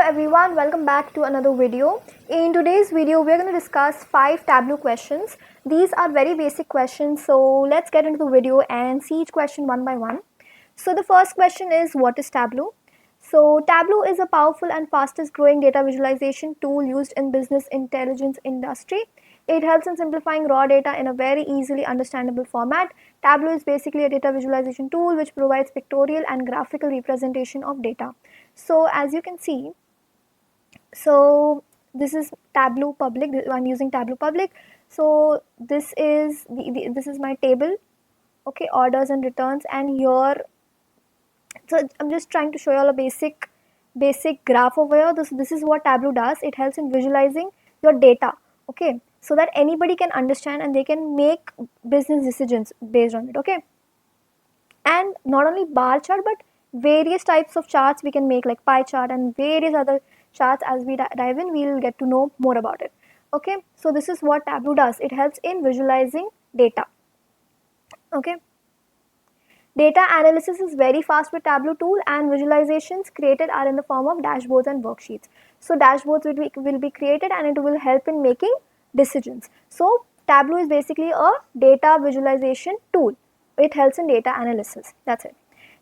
everyone, welcome back to another video. In today's video, we're going to discuss 5 Tableau questions. These are very basic questions, so let's get into the video and see each question one by one. So the first question is, what is Tableau? So Tableau is a powerful and fastest growing data visualization tool used in business intelligence industry. It helps in simplifying raw data in a very easily understandable format. Tableau is basically a data visualization tool which provides pictorial and graphical representation of data. So as you can see, this is Tableau public. I'm using Tableau public. So this is this is my table, okay, orders and returns, and here, so I'm just trying to show you all a basic graph over here. This is what Tableau does. It helps in visualizing your data, okay, so that anybody can understand and they can make business decisions based on it, okay. And not only bar chart but various types of charts we can make, like pie chart and various other charts. As we dive in, we'll get to know more about it, okay. So this is what Tableau does. It helps in visualizing data, okay. Data analysis is very fast with Tableau tool, and visualizations created are in the form of dashboards and worksheets. So dashboards will be created and it will help in making decisions. So Tableau is basically a data visualization tool. It helps in data analysis. That's it.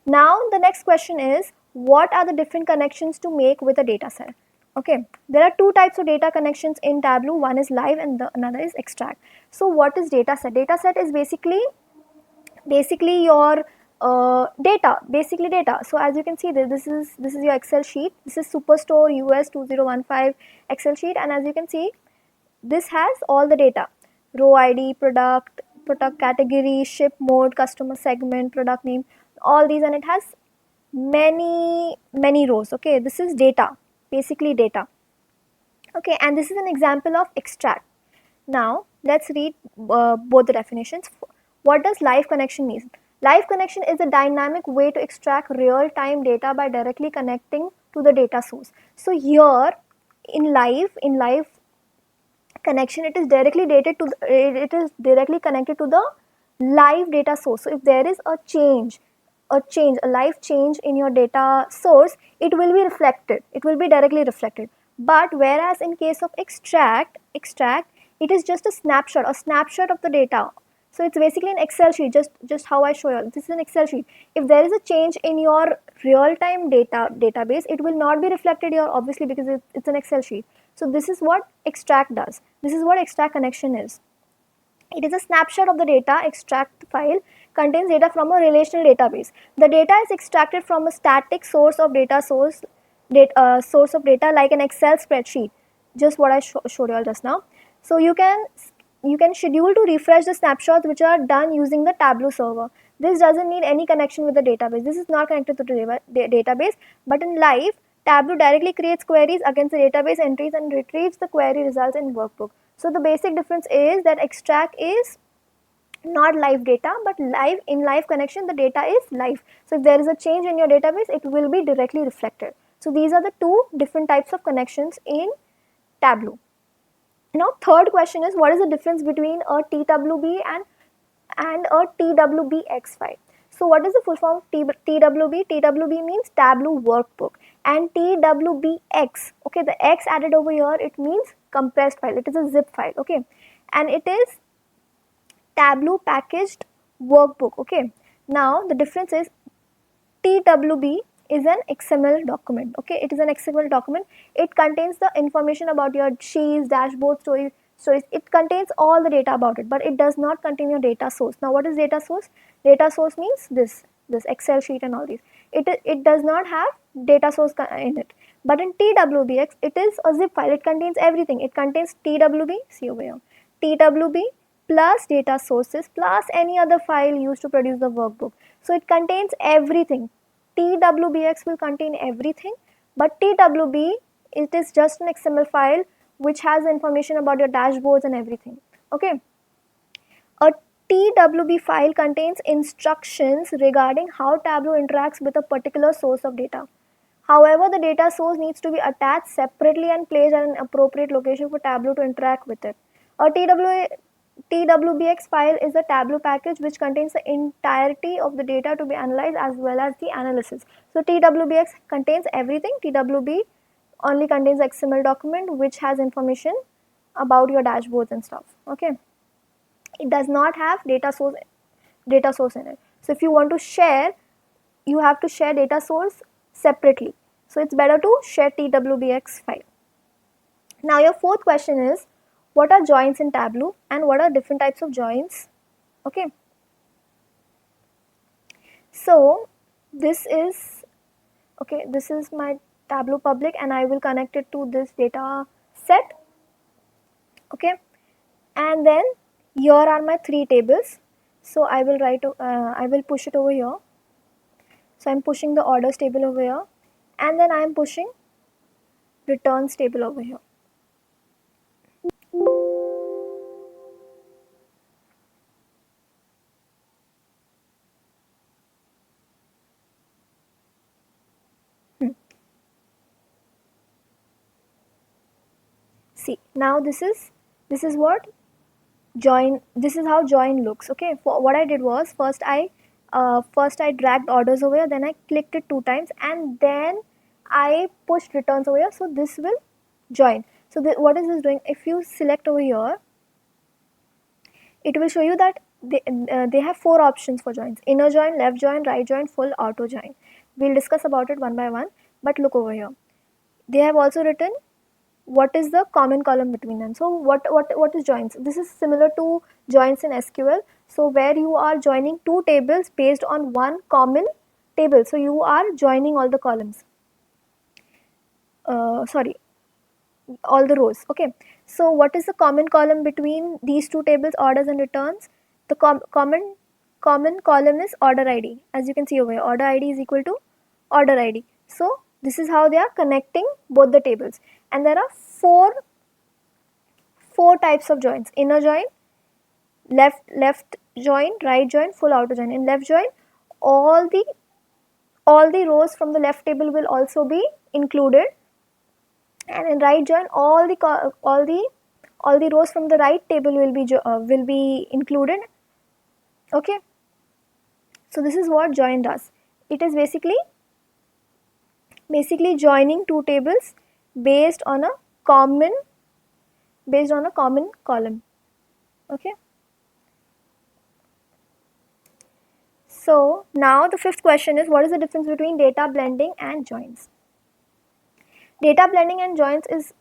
Now the next question is, what are the different connections to make with a data set? Okay, there are two types of data connections in Tableau. One is live and the another is extract. So what is data set? Data set is basically your basically data. So as you can see, this is your Excel sheet. This is Superstore US 2015 Excel sheet, and as you can see, this has all the data: row ID, product category, ship mode, customer segment, product name, all these, and it has many rows. Okay, this is data, basically data. Okay, and this is an example of extract. Now let's read both the definitions. What does live connection mean? Live connection is a dynamic way to extract real-time data by directly connecting to the data source. So here in live connection, it is directly connected to the live data source. So if there is a live change in your data source, it will be reflected. It will be directly reflected. But whereas in case of extract, it is just a snapshot of the data. So it's basically an Excel sheet, just how I show you. This is an Excel sheet. If there is a change in your real-time database, it will not be reflected here, obviously, because it's an Excel sheet. So this is what extract does. This is what extract connection is. It is a snapshot of the data. Extract file contains data from a relational database. The data is extracted from a static source of data like an Excel spreadsheet, just what I showed you all just now. So you can schedule to refresh the snapshots which are done using the Tableau server. This doesn't need any connection with the database. This is not connected to the database, but in live, Tableau directly creates queries against the database entries and retrieves the query results in workbook. So the basic difference is that extract is not live data, but in live connection, the data is live. So if there is a change in your database, it will be directly reflected. So these are the two different types of connections in Tableau. Now third question is, what is the difference between a TWB and a TWBX file? So what is the full form of TWB? TWB means Tableau workbook, and TWBX, okay, the X added over here, it means compressed file. It is a zip file, okay, and it is Tableau packaged workbook, okay. Now the difference is TWB is an XML document, okay. It is an XML document. It contains the information about your sheets, dashboard, stories. It contains all the data about it, but it does not contain your data source. Now what is data source? Data source means this Excel sheet and all these. It does not have data source in it. But in TWBX, it is a zip file. It contains everything. It contains TWB, see over here, TWB plus data sources plus any other file used to produce the workbook. So it contains everything. TWBX will contain everything, but TWB, it is just an XML file which has information about your dashboards and everything, okay. A TWB file contains instructions regarding how Tableau interacts with a particular source of data. However, the data source needs to be attached separately and placed at an appropriate location for Tableau to interact with it. A TWBX file is a Tableau package which contains the entirety of the data to be analyzed as well as the analysis. So TWBX contains everything. TWB only contains XML document which has information about your dashboards and stuff. Okay, it does not have data source in it. So if you want to share, you have to share data source separately. So it's better to share TWBX file. Now your fourth question is, what are joins in Tableau and what are different types of joins? Okay, so this is my Tableau public and I will connect it to this data set. Okay, and then here are my 3 tables. So I will push it over here. So I'm pushing the orders table over here, and then I'm pushing returns table over here. See, now this is what join, this is how join looks. Okay, for what I did was first I dragged orders over here, then I clicked it 2 times, and then I pushed returns over here. So this will join. So what is this doing? If you select over here, it will show you that they have 4 options for joins: inner join, left join, right join, full, auto join. We'll discuss about it one by one, but look over here. They have also written what is the common column between them. So what is joins? This is similar to joins in SQL. So where you are joining 2 tables based on one common table. So you are joining all the columns. Sorry, all the rows. Okay. So what is the common column between these 2 tables, orders and returns? The common column is order ID. As you can see over here, order ID is equal to order ID. So this is how they are connecting both the tables. And there are four types of joins: inner join, left join, right join, full, auto join. In left join, all the rows from the left table will also be included, and in right join, all the rows from the right table will be included. Okay, so this is what join does. It is basically joining 2 tables based on a common column. Okay, so now the 5th question is, what is the difference between data blending and joins? Data blending and joins is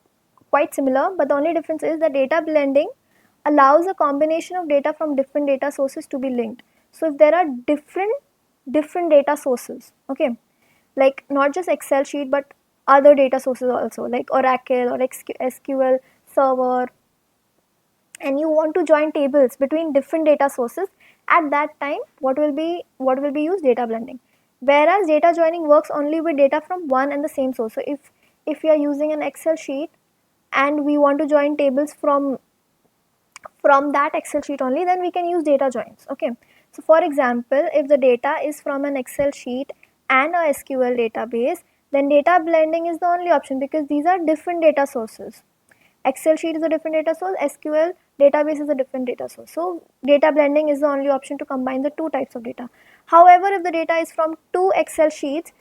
quite similar, but the only difference is that data blending allows a combination of data from different data sources to be linked. So if there are different data sources, okay, like not just Excel sheet but other data sources also, like Oracle or SQL server, and you want to join tables between different data sources, at that time what will be used? Data blending. Whereas data joining works only with data from one and the same source. So if we are using an Excel sheet and we want to join tables from that Excel sheet only, then we can use data joins. Okay, so for example, if the data is from an Excel sheet and a SQL database, then data blending is the only option, because these are different data sources. Excel sheet is a different data source, SQL database is a different data source. So data blending is the only option to combine the 2 types of data. However, if the data is from 2 Excel sheets,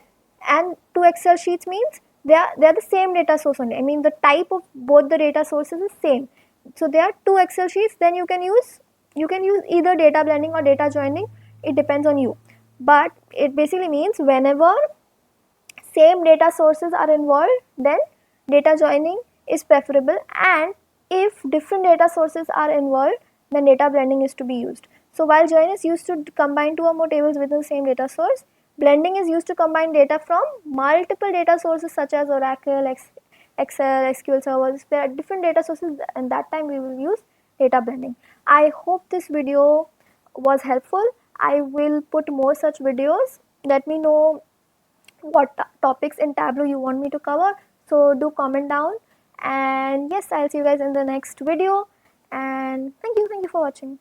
and 2 Excel sheets means they are the same data source only. I mean, the type of both the data sources is same. So there are 2 Excel sheets, then you can use either data blending or data joining. It depends on you. But it basically means whenever same data sources are involved, then data joining is preferable, and if different data sources are involved, then data blending is to be used. So while join is used to combine 2 or more tables within the same data source, blending is used to combine data from multiple data sources such as Oracle, Excel, SQL servers. There are different data sources, and that time we will use data blending. I hope this video was helpful. I will put more such videos. Let me know what topics in Tableau you want me to cover. So do comment down, and yes, I'll see you guys in the next video, and thank you for watching.